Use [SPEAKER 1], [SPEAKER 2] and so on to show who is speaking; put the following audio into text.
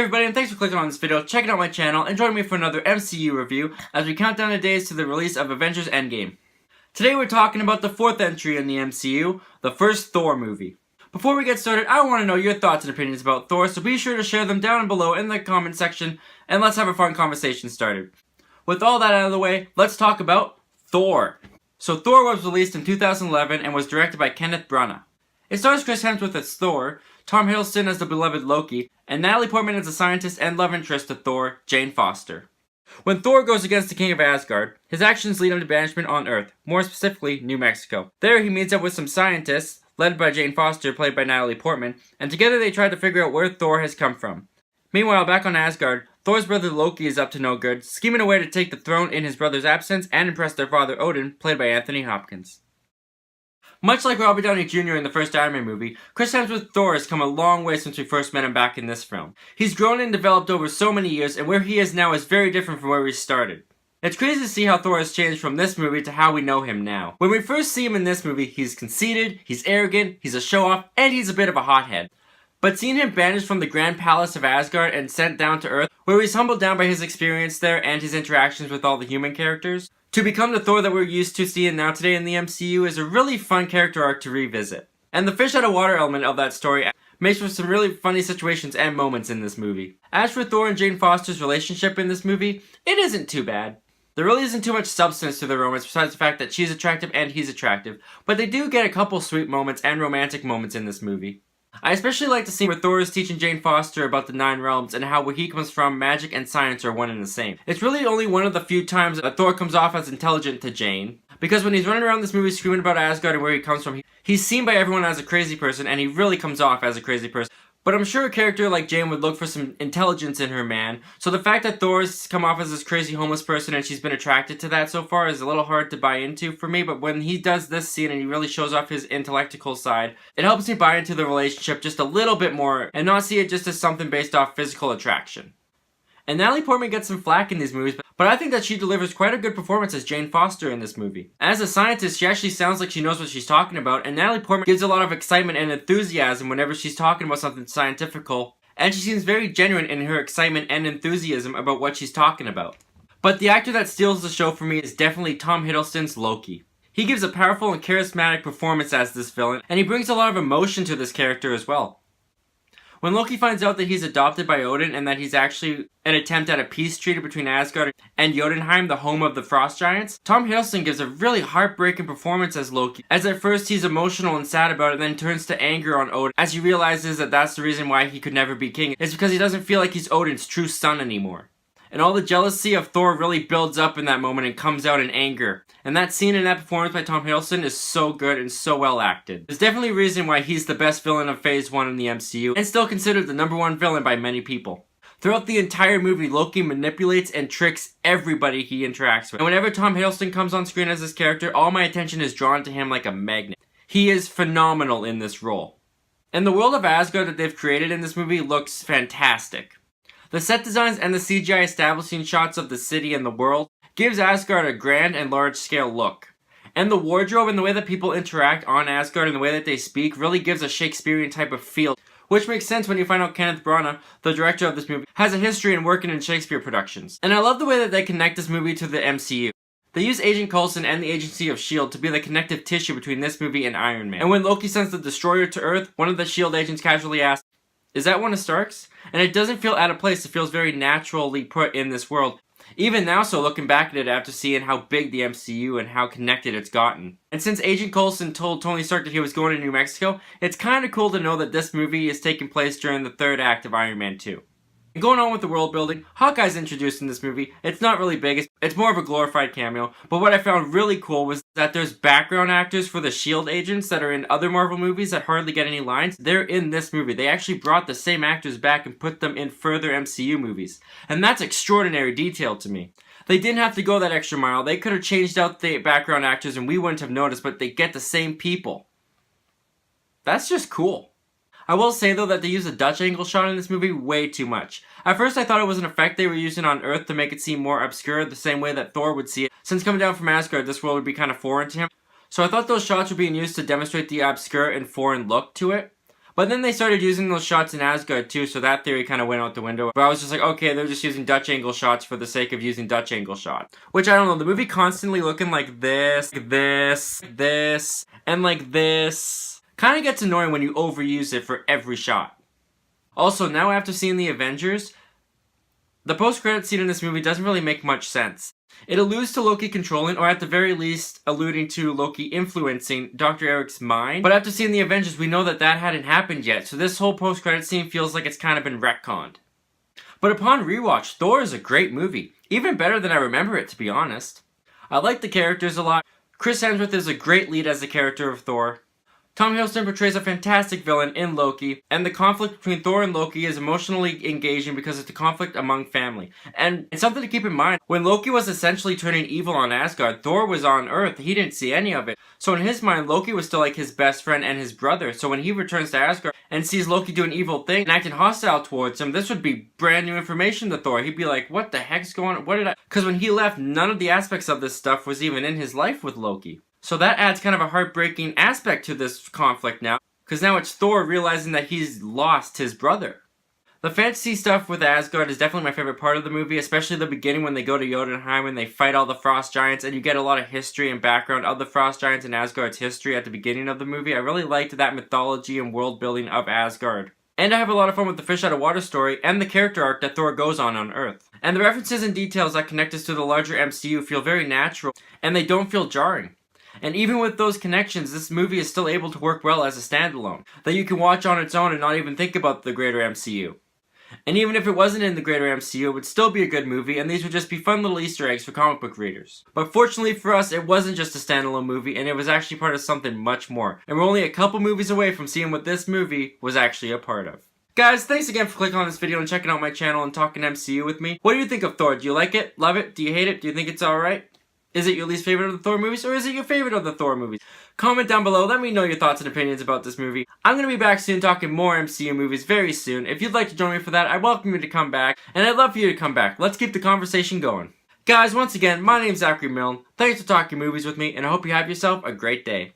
[SPEAKER 1] everybody, and thanks for clicking on this video, checking out my channel, and joining me for another MCU review as we count down the days to the release of Avengers Endgame. Today we're talking about the fourth entry in the MCU, the first Thor movie. Before we get started, I want to know your thoughts and opinions about Thor, so be sure to share them down below in the comment section, and let's have a fun conversation started. With all that out of the way, let's talk about Thor. So Thor was released in 2011 and was directed by Kenneth Branagh. It stars Chris Hemsworth as Thor, Tom Hiddleston as the beloved Loki, and Natalie Portman as the scientist and love interest to Thor, Jane Foster. When Thor goes against the King of Asgard, his actions lead him to banishment on Earth, more specifically New Mexico. There he meets up with some scientists, led by Jane Foster, played by Natalie Portman, and together they try to figure out where Thor has come from. Meanwhile, back on Asgard, Thor's brother Loki is up to no good, scheming a way to take the throne in his brother's absence and impress their father Odin, played by Anthony Hopkins. Much like Robert Downey Jr. in the first Iron Man movie, Chris Hemsworth Thor has come a long way since we first met him back in this film. He's grown and developed over so many years, and where he is now is very different from where he started. It's crazy to see how Thor has changed from this movie to how we know him now. When we first see him in this movie, he's conceited, he's arrogant, he's a show-off, and he's a bit of a hothead. But seeing him banished from the Grand Palace of Asgard and sent down to Earth, where he's humbled down by his experience there and his interactions with all the human characters, to become the Thor that we're used to seeing now today in the MCU is a really fun character arc to revisit. And the fish out of water element of that story makes for some really funny situations and moments in this movie. As for Thor and Jane Foster's relationship in this movie, it isn't too bad. There really isn't too much substance to the romance besides the fact that she's attractive and he's attractive, but they do get a couple sweet moments and romantic moments in this movie. I especially like the scene where Thor is teaching Jane Foster about the 9 realms and how where he comes from, magic and science are one and the same. It's really only one of the few times that Thor comes off as intelligent to Jane, because when he's running around this movie screaming about Asgard and where he comes from, he's seen by everyone as a crazy person, and he really comes off as a crazy person. But I'm sure a character like Jane would look for some intelligence in her man, so the fact that Thor's come off as this crazy homeless person and she's been attracted to that so far is a little hard to buy into for me, but when he does this scene and he really shows off his intellectual side, it helps me buy into the relationship just a little bit more and not see it just as something based off physical attraction. And Natalie Portman gets some flack in these movies, but I think that she delivers quite a good performance as Jane Foster in this movie. As a scientist, she actually sounds like she knows what she's talking about, and Natalie Portman gives a lot of excitement and enthusiasm whenever she's talking about something scientifical, and she seems very genuine in her excitement and enthusiasm about what she's talking about. But the actor that steals the show for me is definitely Tom Hiddleston's Loki. He gives a powerful and charismatic performance as this villain, and he brings a lot of emotion to this character as well. When Loki finds out that he's adopted by Odin and that he's actually an attempt at a peace treaty between Asgard and Jotunheim, the home of the Frost Giants, Tom Hiddleston gives a really heartbreaking performance as Loki, as at first he's emotional and sad about it, then turns to anger on Odin as he realizes that that's the reason why he could never be king. It's because he doesn't feel like he's Odin's true son anymore. And all the jealousy of Thor really builds up in that moment and comes out in anger. And that scene and that performance by Tom Hiddleston is so good and so well acted. There's definitely a reason why he's the best villain of Phase 1 in the MCU, and still considered the #1 villain by many people. Throughout the entire movie, Loki manipulates and tricks everybody he interacts with. And whenever Tom Hiddleston comes on screen as this character, all my attention is drawn to him like a magnet. He is phenomenal in this role. And the world of Asgard that they've created in this movie looks fantastic. The set designs and the CGI establishing shots of the city and the world gives Asgard a grand and large-scale look. And the wardrobe and the way that people interact on Asgard and the way that they speak really gives a Shakespearean type of feel, which makes sense when you find out Kenneth Branagh, the director of this movie, has a history in working in Shakespeare productions. And I love the way that they connect this movie to the MCU. They use Agent Coulson and the Agency of S.H.I.E.L.D. to be the connective tissue between this movie and Iron Man. And when Loki sends the Destroyer to Earth, one of the S.H.I.E.L.D. agents casually asks, "Is that one of Stark's?" And it doesn't feel out of place, it feels very naturally put in this world. Even now, so looking back at it after seeing how big the MCU and how connected it's gotten. And since Agent Coulson told Tony Stark that he was going to New Mexico, it's kinda cool to know that this movie is taking place during the 3rd act of Iron Man 2. And going on with the world building, Hawkeye's introduced in this movie. It's not really big, it's more of a glorified cameo, but what I found really cool was that there's background actors for the S.H.I.E.L.D. agents that are in other Marvel movies that hardly get any lines. They're in this movie. They actually brought the same actors back and put them in further MCU movies. And that's extraordinary detail to me. They didn't have to go that extra mile. They could have changed out the background actors and we wouldn't have noticed, but they get the same people. That's just cool. I will say though that they use a Dutch angle shot in this movie way too much. At first I thought it was an effect they were using on Earth to make it seem more obscure the same way that Thor would see it. Since coming down from Asgard, this world would be kind of foreign to him. So I thought those shots were being used to demonstrate the obscure and foreign look to it. But then they started using those shots in Asgard too, so that theory kind of went out the window. But I was just like, okay, they're just using Dutch angle shots for the sake of using Dutch angle shots. Which, I don't know, the movie constantly looking like this, and like this, kind of gets annoying when you overuse it for every shot. Also, now after seeing the Avengers, the post-credit scene in this movie doesn't really make much sense. It alludes to Loki controlling, or at the very least, alluding to Loki influencing Dr. Eric's mind. But after seeing the Avengers, we know that that hadn't happened yet, so this whole post-credit scene feels like it's kind of been retconned. But upon rewatch, Thor is a great movie. Even better than I remember it, to be honest. I like the characters a lot. Chris Hemsworth is a great lead as the character of Thor. Tom Hiddleston portrays a fantastic villain in Loki, and the conflict between Thor and Loki is emotionally engaging because it's a conflict among family. And it's something to keep in mind, when Loki was essentially turning evil on Asgard, Thor was on Earth, he didn't see any of it. So in his mind, Loki was still like his best friend and his brother, so when he returns to Asgard and sees Loki do an evil thing and acting hostile towards him, this would be brand new information to Thor. He'd be like, what the heck's going on? Because when he left, none of the aspects of this stuff was even in his life with Loki. So that adds kind of a heartbreaking aspect to this conflict now, because now it's Thor realizing that he's lost his brother. The fantasy stuff with Asgard is definitely my favorite part of the movie, especially the beginning when they go to Jotunheim and they fight all the Frost Giants, and you get a lot of history and background of the Frost Giants and Asgard's history at the beginning of the movie. I really liked that mythology and world building of Asgard. And I have a lot of fun with the fish out of water story and the character arc that Thor goes on Earth. And the references and details that connect us to the larger MCU feel very natural, and they don't feel jarring. And even with those connections, this movie is still able to work well as a standalone, that you can watch on its own and not even think about the greater MCU. And even if it wasn't in the greater MCU, it would still be a good movie, and these would just be fun little Easter eggs for comic book readers. But fortunately for us, it wasn't just a standalone movie, and it was actually part of something much more. And we're only a couple movies away from seeing what this movie was actually a part of. Guys, thanks again for clicking on this video and checking out my channel and talking MCU with me. What do you think of Thor? Do you like it? Love it? Do you hate it? Do you think it's alright? Is it your least favorite of the Thor movies, or is it your favorite of the Thor movies? Comment down below, let me know your thoughts and opinions about this movie. I'm going to be back soon talking more MCU movies very soon. If you'd like to join me for that, I welcome you to come back, and I'd love for you to come back. Let's keep the conversation going. Guys, once again, my name's Zachary Milne. Thanks for talking movies with me, and I hope you have yourself a great day.